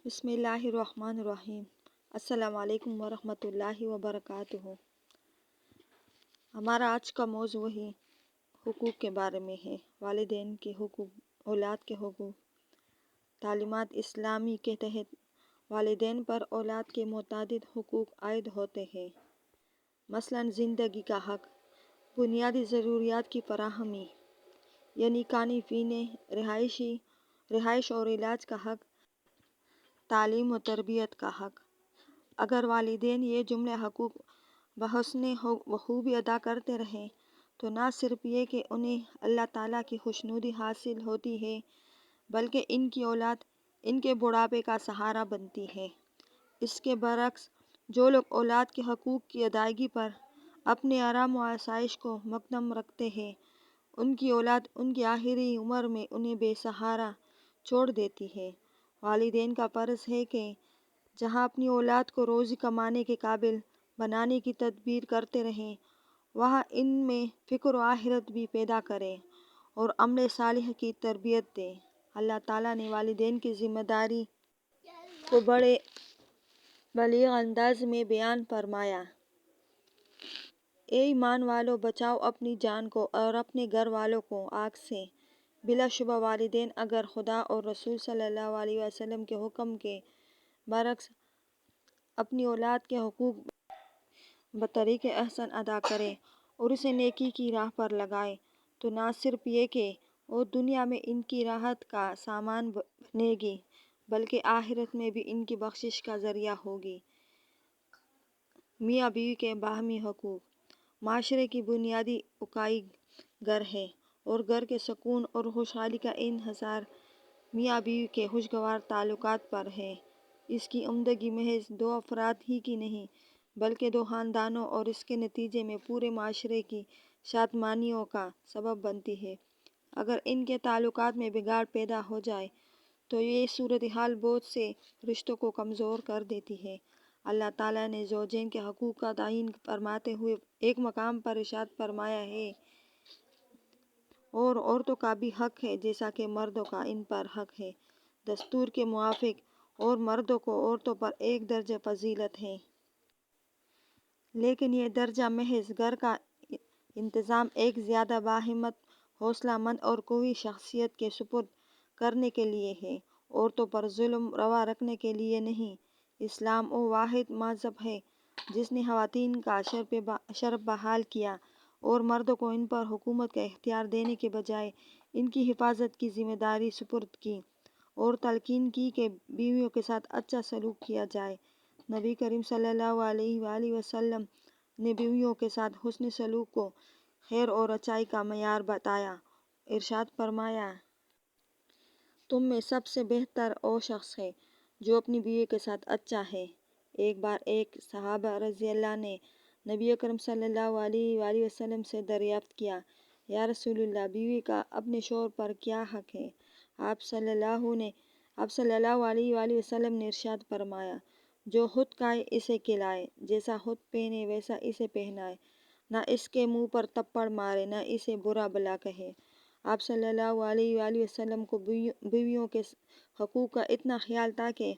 بسم اللہ الرحمن الرحیم۔ السلام علیکم ورحمۃ اللہ وبرکاتہ۔ ہمارا آج کا موضوع ہی حقوق کے بارے میں ہے۔ والدین کے حقوق، اولاد کے حقوق۔ تعلیمات اسلامی کے تحت والدین پر اولاد کے متعدد حقوق عائد ہوتے ہیں، مثلاً زندگی کا حق، بنیادی ضروریات کی فراہمی یعنی کھانے پینے، رہائش اور علاج کا حق، تعلیم و تربیت کا حق۔ اگر والدین یہ جملے حقوق بحسن بخوبی ادا کرتے رہیں تو نہ صرف یہ کہ انہیں اللہ تعالیٰ کی خوشنودی حاصل ہوتی ہے بلکہ ان کی اولاد ان کے بڑھاپے کا سہارا بنتی ہے۔ اس کے برعکس جو لوگ اولاد کے حقوق کی ادائیگی پر اپنے آرام و آسائش کو مقدم رکھتے ہیں، ان کی اولاد ان کی آخری عمر میں انہیں بے سہارا چھوڑ دیتی ہے۔ والدین کا فرض ہے کہ جہاں اپنی اولاد کو روزی کمانے کے قابل بنانے کی تدبیر کرتے رہیں، وہاں ان میں فکر و آخرت بھی پیدا کریں اور عمل صالح کی تربیت دیں۔ اللہ تعالیٰ نے والدین کی ذمہ داری کو بڑے بلیغ انداز میں بیان فرمایا۔ اے ایمان والو، بچاؤ اپنی جان کو اور اپنے گھر والوں کو آگ سے۔ بلا شبہ والدین اگر خدا اور رسول صلی اللہ علیہ وسلم کے حکم کے برعکس اپنی اولاد کے حقوق بطریق احسن ادا کریں اور اسے نیکی کی راہ پر لگائیں تو نہ صرف یہ کہ وہ دنیا میں ان کی راحت کا سامان بنے گی بلکہ آخرت میں بھی ان کی بخشش کا ذریعہ ہوگی۔ میاں بیوی کے باہمی حقوق۔ معاشرے کی بنیادی اکائی گھر ہے اور گھر کے سکون اور خوشحالی کا انحصار میاں بیوی کے خوشگوار تعلقات پر ہے۔ اس کی عمدگی محض دو افراد ہی کی نہیں بلکہ دو خاندانوں اور اس کے نتیجے میں پورے معاشرے کی شادمانیوں کا سبب بنتی ہے۔ اگر ان کے تعلقات میں بگاڑ پیدا ہو جائے تو یہ صورتحال بہت سے رشتوں کو کمزور کر دیتی ہے۔ اللہ تعالیٰ نے زوجین کے حقوق کا تعین فرماتے ہوئے ایک مقام پر ارشاد فرمایا ہے، اور عورتوں کا بھی حق ہے جیسا کہ مردوں کا ان پر حق ہے۔ دستور کے موافق اور مردوں کو عورتوں پر ایک درجہ فضیلت ہے، لیکن یہ درجہ محض گھر کا انتظام ایک زیادہ باہمت، حوصلہ مند اور قوی شخصیت کے سپرد کرنے کے لیے ہے، عورتوں پر ظلم روا رکھنے کے لیے نہیں۔ اسلام وہ واحد مذہب ہے جس نے خواتین کا شرف بحال کیا اور مردوں کو ان پر حکومت کا اختیار دینے کے بجائے ان کی حفاظت کی ذمہ داری سپرد کی اور تلقین کی کہ بیویوں کے ساتھ اچھا سلوک کیا جائے۔ نبی کریم صلی اللہ علیہ وآلہ وسلم نے بیویوں کے ساتھ حسن سلوک کو خیر اور اچائی کا معیار بتایا۔ ارشاد فرمایا، تم میں سب سے بہتر وہ شخص ہے جو اپنی بیوی کے ساتھ اچھا ہے۔ ایک بار ایک صحابہ رضی اللہ نے نبی اکرم صلی اللہ علیہ وآلہ وسلم سے دریافت کیا، یا رسول اللہ، بیوی کا اپنے شوہر پر کیا حق ہے؟ آپ صلی اللہ علیہ وآلہ وسلم نے ارشاد فرمایا، جو خود کھائے اسے کھلائے، جیسا خود پہنے ویسا اسے پہنائے، نہ اس کے منہ پر تھپڑ مارے نہ اسے برا بھلا کہے۔ آپ صلی اللہ علیہ وآلہ وسلم کو بیویوں کے حقوق کا اتنا خیال تھا کہ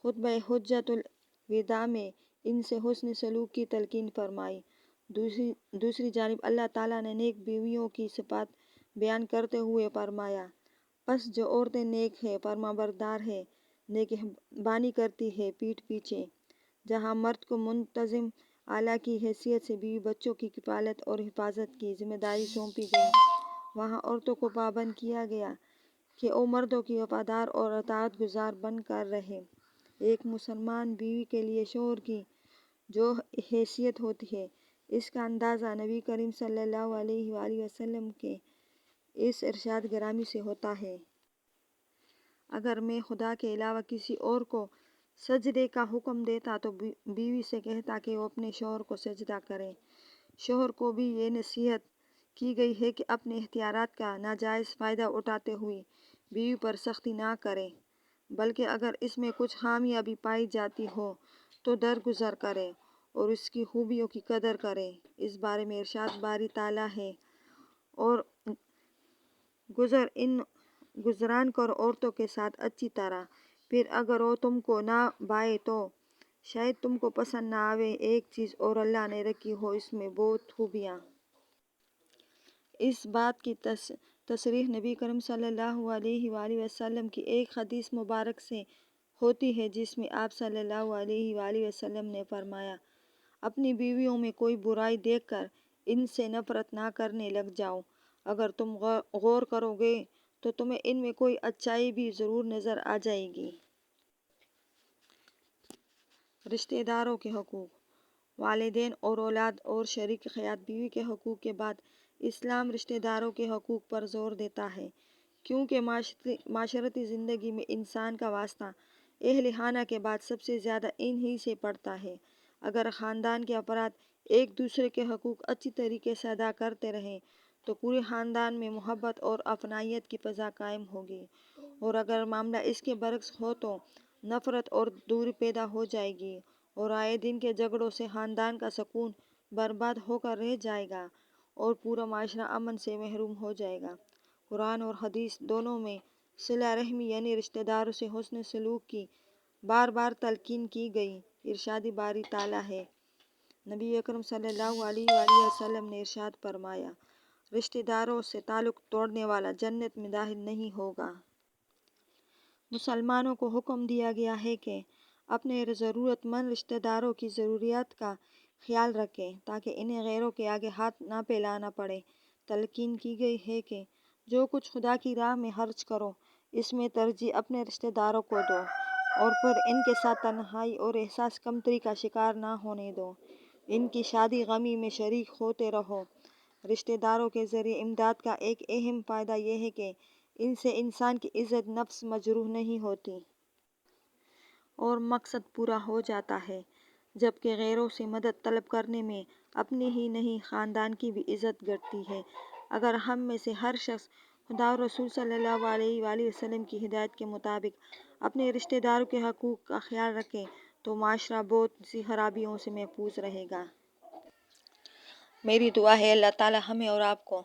خطبہ حجۃ الوداع میں ان سے حسن سلوک کی تلقین فرمائی۔ دوسری جانب اللہ تعالیٰ نے نیک بیویوں کی صفات بیان کرتے ہوئے فرمایا، پس جو عورتیں نیک ہے، فرمانبردار ہے، نیگہبانی کرتی ہے پیٹھ پیچھے۔ جہاں مرد کو منتظم اعلیٰ کی حیثیت سے بیوی بچوں کی کفالت اور حفاظت کی ذمہ داری سونپی گئی، وہاں عورتوں کو پابند کیا گیا کہ وہ مردوں کی وفادار اور اطاعت گزار بن کر رہیں۔ ایک مسلمان بیوی کے لیے شوہر کی جو حیثیت ہوتی ہے، اس کا اندازہ نبی کریم صلی اللہ علیہ وآلہ وسلم کے اس ارشاد گرامی سے ہوتا ہے، اگر میں خدا کے علاوہ کسی اور کو سجدے کا حکم دیتا تو بیوی سے کہتا کہ وہ اپنے شوہر کو سجدہ کرے۔ شوہر کو بھی یہ نصیحت کی گئی ہے کہ اپنے اختیارات کا ناجائز فائدہ اٹھاتے ہوئے بیوی پر سختی نہ کرے، بلکہ اگر اس میں کچھ خامیاں بھی پائی جاتی ہو تو درگزر کرے اور اس کی خوبیوں کی قدر کرے۔ اس بارے میں ارشاد باری تعالیٰ ہے، اور گزران کر عورتوں کے ساتھ اچھی طرح پھر اگر وہ تم کو نہ بھائے تو شاید تم کو پسند نہ آوے ایک چیز اور اللہ نے رکھی ہو اس میں بہت خوبیاں۔ اس بات کی تصریح نبی کریم صلی اللہ علیہ وآلہ وسلم کی ایک حدیث مبارک سے ہوتی ہے جس میں آپ صلی اللہ علیہ وآلہ وسلم نے فرمایا، اپنی بیویوں میں کوئی برائی دیکھ کر ان سے نفرت نہ کرنے لگ جاؤ، اگر تم غور کرو گے تو تمہیں ان میں کوئی اچائی بھی ضرور نظر آ جائے گی۔ رشتہ داروں کے حقوق، والدین اور اولاد اور شریک حیات بیوی کے حقوق کے بعد اسلام رشتہ داروں کے حقوق پر زور دیتا ہے، کیونکہ معاشرتی زندگی میں انسان کا واسطہ اہل خانہ کے بعد سب سے زیادہ انہی سے پڑتا ہے۔ اگر خاندان کے افراد ایک دوسرے کے حقوق اچھی طریقے سے ادا کرتے رہیں تو پورے خاندان میں محبت اور اپنائیت کی فضا قائم ہوگی، اور اگر معاملہ اس کے برعکس ہو تو نفرت اور دوری پیدا ہو جائے گی اور آئے دن کے جھگڑوں سے خاندان کا سکون برباد ہو کر رہ جائے گا اور پورا معاشرہ امن سے محروم ہو جائے گا۔ قرآن اور حدیث دونوں میں صلہ رحمی یعنی رشتہ داروں سے حسن سلوک کی بار بار تلقین کی گئی۔ ارشاد باری تعالیٰ ہے، نبی اکرم صلی اللہ علیہ وآلہ وسلم نے ارشاد فرمایا، رشتہ داروں سے تعلق توڑنے والا جنت میں داخل نہیں ہوگا۔ مسلمانوں کو حکم دیا گیا ہے کہ اپنے ضرورت مند رشتہ داروں کی ضروریات کا خیال رکھیں تاکہ انہیں غیروں کے آگے ہاتھ نہ پھیلانا پڑے۔ تلقین کی گئی ہے کہ جو کچھ خدا کی راہ میں خرچ کرو اس میں ترجیح اپنے رشتہ داروں کو دو، اور پھر ان کے ساتھ تنہائی اور احساس کمتری کا شکار نہ ہونے دو، ان کی شادی غمی میں شریک ہوتے رہو۔ رشتہ داروں کے ذریعے امداد کا ایک اہم فائدہ یہ ہے کہ ان سے انسان کی عزت نفس مجروح نہیں ہوتی اور مقصد پورا ہو جاتا ہے، جبکہ غیروں سے مدد طلب کرنے میں اپنی ہی نہیں خاندان کی بھی عزت گھٹتی ہے۔ اگر ہم میں سے ہر شخص خدا اور رسول صلی اللہ علیہ وآلہ وسلم کی ہدایت کے مطابق اپنے رشتہ داروں کے حقوق کا خیال رکھے تو معاشرہ بہت سی خرابیوں سے محفوظ رہے گا۔ میری دعا ہے اللہ تعالیٰ ہمیں اور آپ کو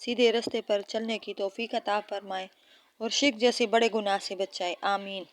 سیدھے راستے پر چلنے کی توفیق عطا فرمائے اور شرک جیسے بڑے گناہ سے بچائے، آمین۔